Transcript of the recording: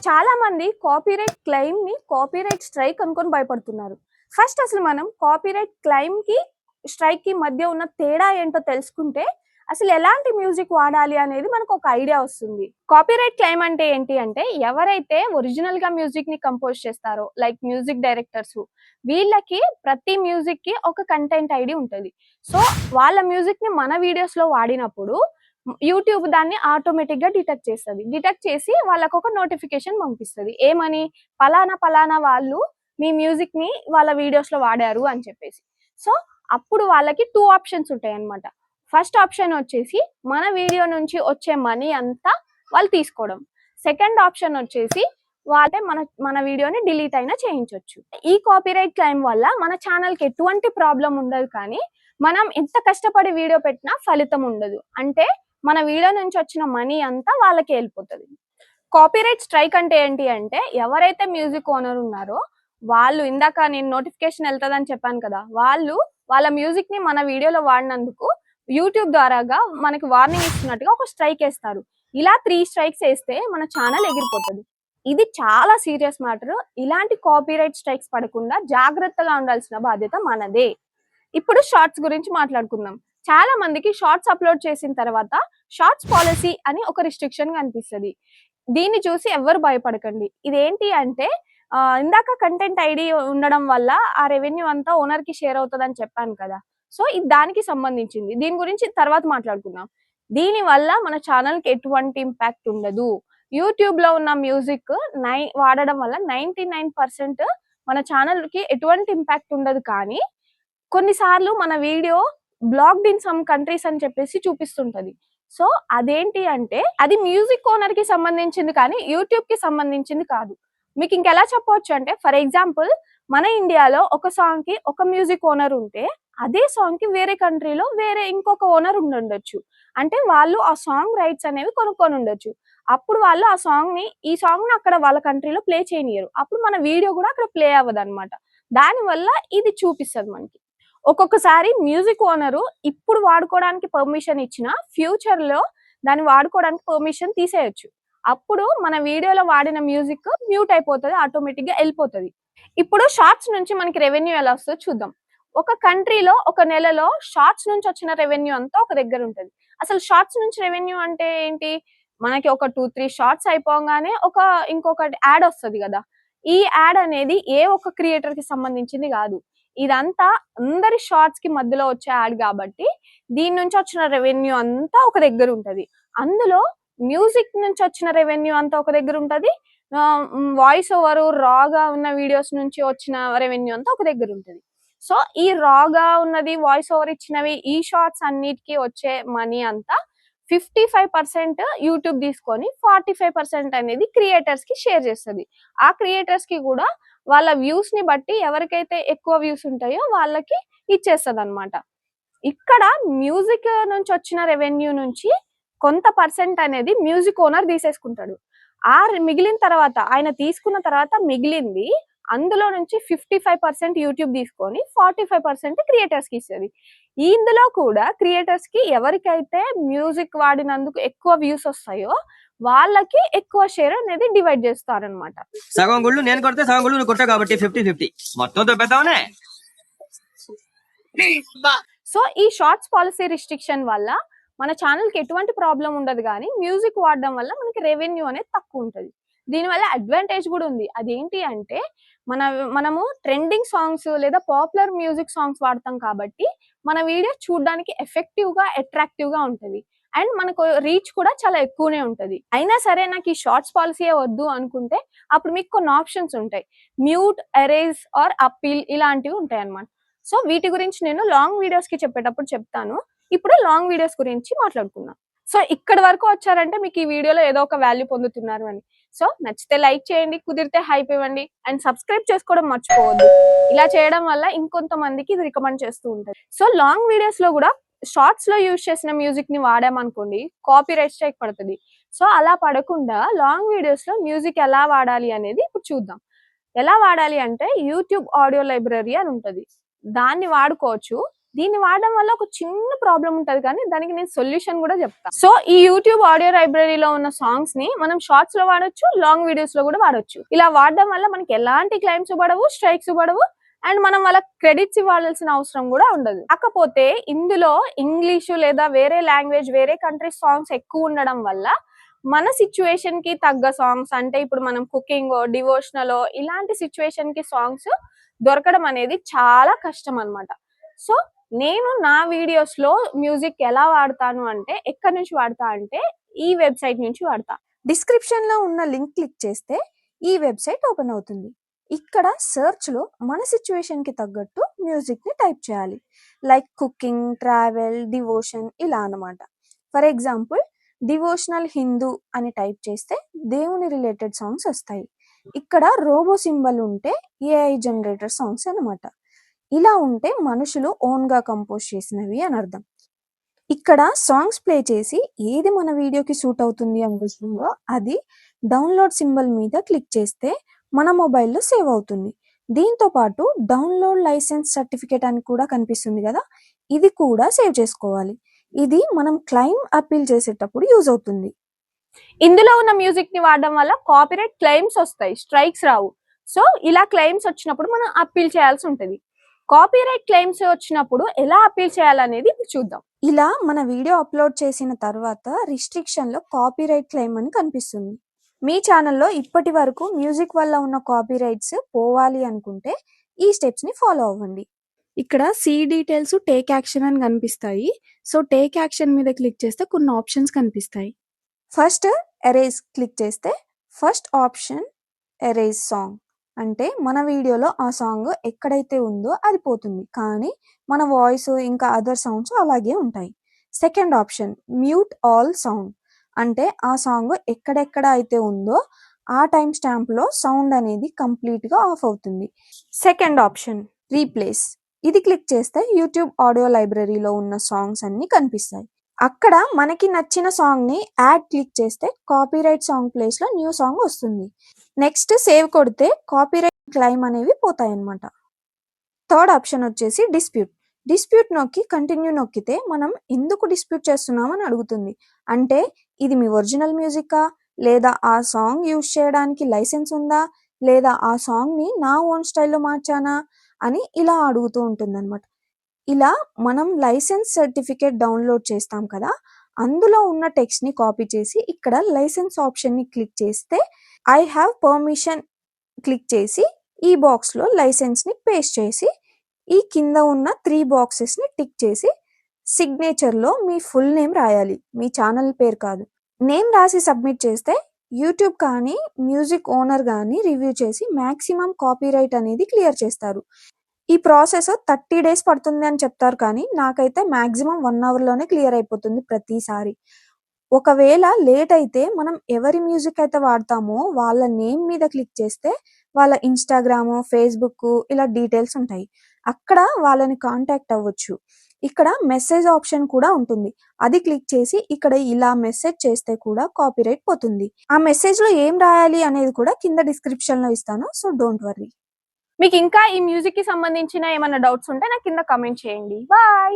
చాలా మంది copyright claim ని కాపీరైట్ స్ట్రైక్ అనుకొని భయపడుతున్నారు. ఫస్ట్ అసలు మనం కాపీరైట్ క్లెయిమ్ కి స్ట్రైక్ కి మధ్య ఉన్న తేడా ఏంటో తెలుసుకుంటే అసలు ఎలాంటి మ్యూజిక్ వాడాలి అనేది మనకు ఒక ఐడియా వస్తుంది. కాపీరైట్ క్లెయిమ్ అంటే ఏంటి అంటే ఎవరైతే ఒరిజినల్ గా మ్యూజిక్ ని కంపోజ్ చేస్తారో లైక్ మ్యూజిక్ డైరెక్టర్స్ వీళ్ళకి ప్రతి మ్యూజిక్ కి ఒక కంటెంట్ ఐడి ఉంటది. సో వాళ్ళ మ్యూజిక్ ని మన వీడియోస్ లో వాడినప్పుడు యూట్యూబ్ దాన్ని ఆటోమేటిక్ గా డిటెక్ట్ చేస్తుంది. డిటెక్ట్ చేసి వాళ్ళకు ఒక నోటిఫికేషన్ పంపిస్తుంది. ఏమని పలానా పలానా వాళ్ళు మీ మ్యూజిక్ ని వాళ్ళ వీడియోస్ లో వాడారు అని చెప్పేసి. సో అప్పుడు వాళ్ళకి 2 ఆప్షన్స్ ఉంటాయి అన్నమాట. ఫస్ట్ ఆప్షన్ వచ్చేసి మన వీడియో నుంచి వచ్చే మనీ అంతా వాళ్ళు తీసుకోవడం. సెకండ్ ఆప్షన్ వచ్చేసి వాళ్ళే మన వీడియోని డిలీట్ అయినా చేయించవచ్చు. ఈ కాపీరైట్ క్లెయిమ్ వల్ల మన ఛానల్ కి ఎటువంటి ప్రాబ్లం ఉండదు, కానీ మనం ఎంత కష్టపడి వీడియో పెట్టినా ఫలితం ఉండదు. అంటే మన వీడియో నుంచి వచ్చిన మనీ అంతా వాళ్ళకి వెళ్ళిపోతుంది. కాపీరైట్ స్ట్రైక్ అంటే ఏంటి అంటే ఎవరైతే మ్యూజిక్ ఓనర్ ఉన్నారో వాళ్ళు, ఇందాక నేను నోటిఫికేషన్ వెళ్తుందని చెప్పాను కదా, వాళ్ళు వాళ్ళ మ్యూజిక్ ని మన వీడియోలో వాడినందుకు యూట్యూబ్ ద్వారాగా మనకి వార్నింగ్ ఇస్తున్నట్టుగా ఒక స్ట్రైక్ వేస్తారు. ఇలా 3 స్ట్రైక్స్ వేస్తే మన ఛానల్ ఎగిరిపోతుంది. ఇది చాలా సీరియస్ మ్యాటర్. ఇలాంటి కాపీరైట్ స్ట్రైక్స్ పడకుండా జాగ్రత్తగా ఉండాల్సిన బాధ్యత మనదే. ఇప్పుడు షార్ట్స్ గురించి మాట్లాడుకుందాం. చాలా మందికి షార్ట్స్ అప్లోడ్ చేసిన తర్వాత షార్ట్స్ పాలసీ అని ఒక రిస్ట్రిక్షన్ కనిపిస్తుంది. దీన్ని చూసి ఎవరు భయపడకండి. ఇదేంటి అంటే ఇందాక కంటెంట్ ఐడి ఉండడం వల్ల ఆ రెవెన్యూ అంతా ఓనర్ కి షేర్ అవుతుంది అని చెప్పాను కదా. సో ఇది దానికి సంబంధించింది. దీని గురించి తర్వాత మాట్లాడుకుందాం. దీని వల్ల మన ఛానల్ కి ఎటువంటి ఇంపాక్ట్ ఉండదు. యూట్యూబ్ లో ఉన్న మ్యూజిక్ వాడడం వల్ల 99% మన ఛానల్ కి ఎటువంటి ఇంపాక్ట్ ఉండదు. కానీ కొన్నిసార్లు మన video blocked in some countries అని చెప్పేసి చూపిస్తుంటది. సో అదేంటి అంటే అది మ్యూజిక్ ఓనర్ కి సంబంధించింది కానీ యూట్యూబ్ కి సంబంధించింది కాదు. మీకు ఇంకెలా చెప్పవచ్చు అంటే, ఫర్ ఎగ్జాంపుల్ మన ఇండియాలో ఒక సాంగ్ కి ఒక మ్యూజిక్ ఓనర్ ఉంటే అదే సాంగ్ కి వేరే కంట్రీలో వేరే ఇంకొక ఓనర్ ఉండొచ్చు. అంటే వాళ్ళు ఆ సాంగ్ రైట్స్ అనేవి కొనుక్కొని ఉండొచ్చు. అప్పుడు వాళ్ళు ఈ సాంగ్ ని అక్కడ వాళ్ళ కంట్రీలో ప్లే చేయనియరు. అప్పుడు మన వీడియో కూడా అక్కడ ప్లే అవ్వదు అనమాట. దానివల్ల ఇది చూపిస్తుంది మనకి. ఒక్కొక్కసారి మ్యూజిక్ ఓనరు ఇప్పుడు వాడుకోవడానికి పర్మిషన్ ఇచ్చిన ఫ్యూచర్ లో దాన్ని వాడుకోవడానికి పర్మిషన్ తీసేయచ్చు. అప్పుడు మన వీడియోలో వాడిన మ్యూజిక్ మ్యూట్ అయిపోతుంది, ఆటోమేటిక్ గా వెళ్ళిపోతుంది. ఇప్పుడు షార్ట్స్ నుంచి మనకి రెవెన్యూ ఎలా వస్తుందో చూద్దాం. ఒక కంట్రీలో ఒక నెలలో షార్ట్స్ నుంచి వచ్చిన రెవెన్యూ అంతా ఒక దగ్గర ఉంటుంది. అసలు షార్ట్స్ నుంచి రెవెన్యూ అంటే ఏంటి? మనకి ఒక 2-3 షార్ట్స్ అయిపోగానే ఇంకొకటి యాడ్ వస్తుంది కదా. ఈ యాడ్ అనేది ఏ ఒక్క క్రియేటర్ కి సంబంధించింది కాదు. ఇదంతా అందరి షార్ట్స్ కి మధ్యలో వచ్చే యాడ్ కాబట్టి దీని నుంచి వచ్చిన రెవెన్యూ అంతా ఒక దగ్గర ఉంటది. అందులో మ్యూజిక్ నుంచి వచ్చిన రెవెన్యూ అంతా ఒక దగ్గర ఉంటది. వాయిస్ ఓవర్ రాగా ఉన్న వీడియోస్ నుంచి వచ్చిన రెవెన్యూ అంతా ఒక దగ్గర ఉంటది. సో ఈ రాగా ఉన్నది, వాయిస్ ఓవర్ ఇచ్చినవి, ఈ షార్ట్స్ అన్నిటికీ వచ్చే మనీ అంతా 55% యూట్యూబ్ తీసుకొని 45% అనేది క్రియేటర్స్ కి షేర్ చేస్తుంది. ఆ క్రియేటర్స్ కి కూడా వాళ్ళ వ్యూస్ ని బట్టి ఎవరికైతే ఎక్కువ వ్యూస్ ఉంటాయో వాళ్ళకి ఇచ్చేస్తుంది అనమాట. ఇక్కడ మ్యూజిక్ నుంచి వచ్చిన రెవెన్యూ నుంచి కొంత పర్సెంట్ అనేది మ్యూజిక్ ఓనర్ తీసేసుకుంటాడు. మిగిలిన తర్వాత ఆయన తీసుకున్న తర్వాత మిగిలింది అందులో నుంచి 55% యూట్యూబ్ తీసుకొని 45% క్రియేటర్స్ కి ఇస్తుంది. ఇందులో కూడా క్రియేటర్స్ కి ఎవరికైతే మ్యూజిక్ వాడినందుకు ఎక్కువ వ్యూస్ వస్తాయో వాళ్ళకి ఎక్కువ షేర్ అనేది డివైడ్ చేస్తారనమాట. సగం గుళ్ళు నేను కొడితే సగం గుళ్ళు కొట్టా కాబట్టి 50-50 మొత్తం దొబ్బేద్దామనే. సో ఈ షార్ట్స్ పాలసీ రిస్ట్రిక్షన్ వల్ల మన ఛానల్ కి ఎటువంటి ప్రాబ్లం ఉండదు, కానీ మ్యూజిక్ వాడడం వల్ల మనకి రెవెన్యూ అనేది తక్కువ ఉంటుంది. దీనివల్ల అడ్వాంటేజ్ కూడా ఉంది. అదేంటి అంటే మనము ట్రెండింగ్ సాంగ్స్ లేదా పాపులర్ మ్యూజిక్ సాంగ్స్ వాడతాం కాబట్టి మన వీడియో చూడడానికి ఎఫెక్టివ్ గా అట్రాక్టివ్ గా ఉంటుంది. అండ్ మనకు రీచ్ కూడా చాలా ఎక్కువనే ఉంటుంది. అయినా సరే నాకు ఈ షార్ట్స్ పాలసీ వద్దు అనుకుంటే అప్పుడు మీకు కొన్ని ఆప్షన్స్ ఉంటాయి. మ్యూట్, ఎరేజ్ ఆర్ అప్పీల్ ఇలాంటివి ఉంటాయి అన్నమాట. సో వీటి గురించి నేను లాంగ్ వీడియోస్ కి చెప్పేటప్పుడు చెప్తాను. ఇప్పుడు లాంగ్ వీడియోస్ గురించి మాట్లాడుకుందాం. సో ఇక్కడ వరకు వచ్చారంటే మీకు ఈ వీడియోలో ఏదో ఒక వాల్యూ పొందుతున్నారు అని. సో నచ్చితే లైక్ చేయండి, కుదిరితే హైప్ ఇవ్వండి అండ్ సబ్స్క్రైబ్ చేసుకోవడం మర్చిపోవద్దు. ఇలా చేయడం వల్ల ఇంకొంతమందికి ఇది రికమెండ్ చేస్తూ ఉంటుంది. సో లాంగ్ వీడియోస్ లో కూడా షార్ట్స్ లో యూజ్ చేసిన మ్యూజిక్ ని వాడామనుకోండి కాపీరైట్ స్ట్రైక్ పడుతుంది. సో అలా పడకుండా లాంగ్ వీడియోస్ లో మ్యూజిక్ ఎలా వాడాలి అనేది ఇప్పుడు చూద్దాం. ఎలా వాడాలి అంటే యూట్యూబ్ ఆడియో లైబ్రరీ అని ఉంటుంది, దాన్ని వాడుకోవచ్చు. దీన్ని వాడడం వల్ల ఒక చిన్న ప్రాబ్లం ఉంటది కానీ దానికి నేను సొల్యూషన్ కూడా చెప్తా. సో ఈ యూట్యూబ్ ఆడియో లైబ్రరీలో ఉన్న సాంగ్స్ ని మనం షార్ట్స్ లో వాడొచ్చు, లాంగ్ వీడియోస్ లో కూడా వాడొచ్చు. ఇలా వాడడం వల్ల మనకి ఎలాంటి క్లైమ్స్ పడవు, స్ట్రైక్స్ పడవు, అండ్ మనం వాళ్ళ క్రెడిట్స్ ఇవ్వాల్సిన అవసరం కూడా ఉండదు. కాకపోతే ఇందులో ఇంగ్లీషు లేదా వేరే లాంగ్వేజ్, వేరే కంట్రీ సాంగ్స్ ఎక్కువ ఉండడం వల్ల మన సిచ్యువేషన్ కి తగ్గ సాంగ్స్, అంటే ఇప్పుడు మనం కుకింగ్, డివోషనల్ ఇలాంటి సిచ్యువేషన్ కి సాంగ్స్ దొరకడం అనేది చాలా కష్టం అన్నమాట. సో నేను నా వీడియోస్ లో మ్యూజిక్ ఎలా వాడతాను అంటే, ఎక్కడి నుంచి వాడతా అంటే ఈ వెబ్సైట్ నుంచి వాడతా. డిస్క్రిప్షన్ లో ఉన్న లింక్ క్లిక్ చేస్తే ఈ వెబ్సైట్ ఓపెన్ అవుతుంది. ఇక్కడ సెర్చ్ లో మన సిచ్యువేషన్ కి తగ్గట్టు మ్యూజిక్ ని టైప్ చేయాలి. లైక్ కుకింగ్, ట్రావెల్, డివోషన్ ఇలా అన్నమాట. ఫర్ ఎగ్జాంపుల్ డివోషనల్ హిందూ అని టైప్ చేస్తే దేవుని రిలేటెడ్ సాంగ్స్ వస్తాయి. ఇక్కడ రోబో సింబల్ ఉంటే ఏఐ జనరేటర్ సాంగ్స్ అన్నమాట. ఇలా ఉంటే మనుషులు ఓన్ గా కంపోజ్ చేసినవి అని అర్థం. ఇక్కడ సాంగ్స్ ప్లే చేసి ఏది మన వీడియోకి సూట్ అవుతుంది అనిపిస్తుందో అది డౌన్లోడ్ సింబల్ మీద క్లిక్ చేస్తే మన మొబైల్లో సేవ్ అవుతుంది. దీంతో పాటు డౌన్లోడ్ లైసెన్స్ సర్టిఫికేట్ అని కూడా కనిపిస్తుంది కదా, ఇది కూడా సేవ్ చేసుకోవాలి. ఇది మనం క్లెయిమ్ అప్పీల్ చేసేటప్పుడు యూజ్ అవుతుంది. ఇందులో ఉన్న మ్యూజిక్ ని వాడడం వల్ల కాపీరైట్ క్లెయిమ్స్ వస్తాయి, స్ట్రైక్స్ రావు. సో ఇలా క్లెయిమ్స్ వచ్చినప్పుడు మనం అప్పీల్ చేయాల్సి ఉంటుంది. కాపీరైట్ క్లెయిమ్స్ వచ్చినప్పుడు ఎలా అప్పీల్ చేయాలనేది చూద్దాం. ఇలా మన వీడియో అప్లోడ్ చేసిన తర్వాత రిస్ట్రిక్షన్ లో కాపీరైట్ క్లెయిమ్ అని కనిపిస్తుంది. మీ ఛానల్లో ఇప్పటి వరకు మ్యూజిక్ వల్ల ఉన్న కాపీరైట్స్ పోవాలి అనుకుంటే ఈ స్టెప్స్ ని ఫాలో అవ్వండి. ఇక్కడ సీ డీటెయిల్స్, టేక్ యాక్షన్ అని కనిపిస్తాయి. సో టేక్ యాక్షన్ మీద క్లిక్ చేస్తే కొన్ని ఆప్షన్స్ కనిపిస్తాయి. ఫస్ట్ ఎరేజ్ క్లిక్ చేస్తే ఫస్ట్ ఆప్షన్ ఎరేజ్ సాంగ్, అంటే మన వీడియోలో ఆ సాంగ్ ఎక్కడైతే ఉందో అది పోతుంది, కానీ మన వాయిస్ ఇంకా అదర్ సౌండ్స్ అలాగే ఉంటాయి. Second option mute all sound, అంటే ఆ సాంగ్ ఎక్కడెక్కడ అయితే ఉందో ఆ టైం స్టాంప్ లో సౌండ్ అనేది కంప్లీట్ గా ఆఫ్ అవుతుంది. సెకండ్ ఆప్షన్ రీప్లేస్, ఇది క్లిక్ చేస్తే యూట్యూబ్ ఆడియో లైబ్రరీలో ఉన్న సాంగ్స్ అన్ని కనిపిస్తాయి. అక్కడ మనకి నచ్చిన సాంగ్ ని యాడ్ క్లిక్ చేస్తే కాపీరైట్ సాంగ్ ప్లేస్ లో న్యూ సాంగ్ వస్తుంది. నెక్స్ట్ సేవ్ కొడితే కాపీరైట్ క్లెయిమ్ అనేవి పోతాయి అన్నమాట. థర్డ్ ఆప్షన్ వచ్చేసి డిస్ప్యూట్ నొక్కి కంటిన్యూ నొక్కితే మనం ఎందుకు డిస్ప్యూట్ చేస్తున్నామని అడుగుతుంది. అంటే ఇది మీ ఒరిజినల్ మ్యూజికా, లేదా ఆ సాంగ్ యూజ్ చేయడానికి లైసెన్స్ ఉందా, లేదా ఆ సాంగ్ ని నా ఓన్ స్టైల్లో మార్చానా అని ఇలా అడుగుతూ ఉంటుంది అనమాట. ఇలా మనం లైసెన్స్ సర్టిఫికేట్ డౌన్లోడ్ చేస్తాం కదా, అందులో ఉన్న టెక్స్ట్ ని కాపీ చేసి ఇక్కడ లైసెన్స్ ఆప్షన్ ని క్లిక్ చేస్తే ఐ హ్యావ్ పర్మిషన్ క్లిక్ చేసి ఈ బాక్స్ లో లైసెన్స్ ని పేస్ట్ చేసి ఈ కింద ఉన్న 3 బాక్సెస్ ని టిక్ చేసి సిగ్నేచర్ లో మీ ఫుల్ నేమ్ రాయాలి, మీ ఛానల్ పేరు కాదు. నేమ్ రాసి సబ్మిట్ చేస్తే యూట్యూబ్ కానీ మ్యూజిక్ ఓనర్ కానీ రివ్యూ చేసి మాక్సిమం కాపీరైట్ అనేది క్లియర్ చేస్తారు. ఈ ప్రాసెస్ 30 డేస్ పడుతుంది అని చెప్తారు, కానీ నాకైతే మాక్సిమం 1 అవర్ లోనే క్లియర్ అయిపోతుంది ప్రతిసారి. ఒకవేళ లేట్ అయితే మనం ఎవరి మ్యూజిక్ అయితే వాడతామో వాళ్ళ నేమ్ మీద క్లిక్ చేస్తే వాళ్ళ ఇన్స్టాగ్రామ్, ఫేస్బుక్ ఇలా డీటెయిల్స్ ఉంటాయి, అక్కడ వాళ్ళని కాంటాక్ట్ అవ్వచ్చు. ఇక్కడ మెసేజ్ ఆప్షన్ కూడా ఉంటుంది, అది క్లిక్ చేసి ఇక్కడ ఇలా మెసేజ్ చేస్తే కూడా కాపీరైట్ పోతుంది. ఆ మెసేజ్ లో ఏం రాయాలి అనేది కూడా కింద డిస్క్రిప్షన్ లో ఇస్తాను, సో డోంట్ వర్రీ. మీకు ఇంకా ఈ మ్యూజిక్ కి సంబంధించిన ఏమైనా డౌట్స్ ఉంటే నాకు కింద కమెంట్ చేయండి. బాయ్.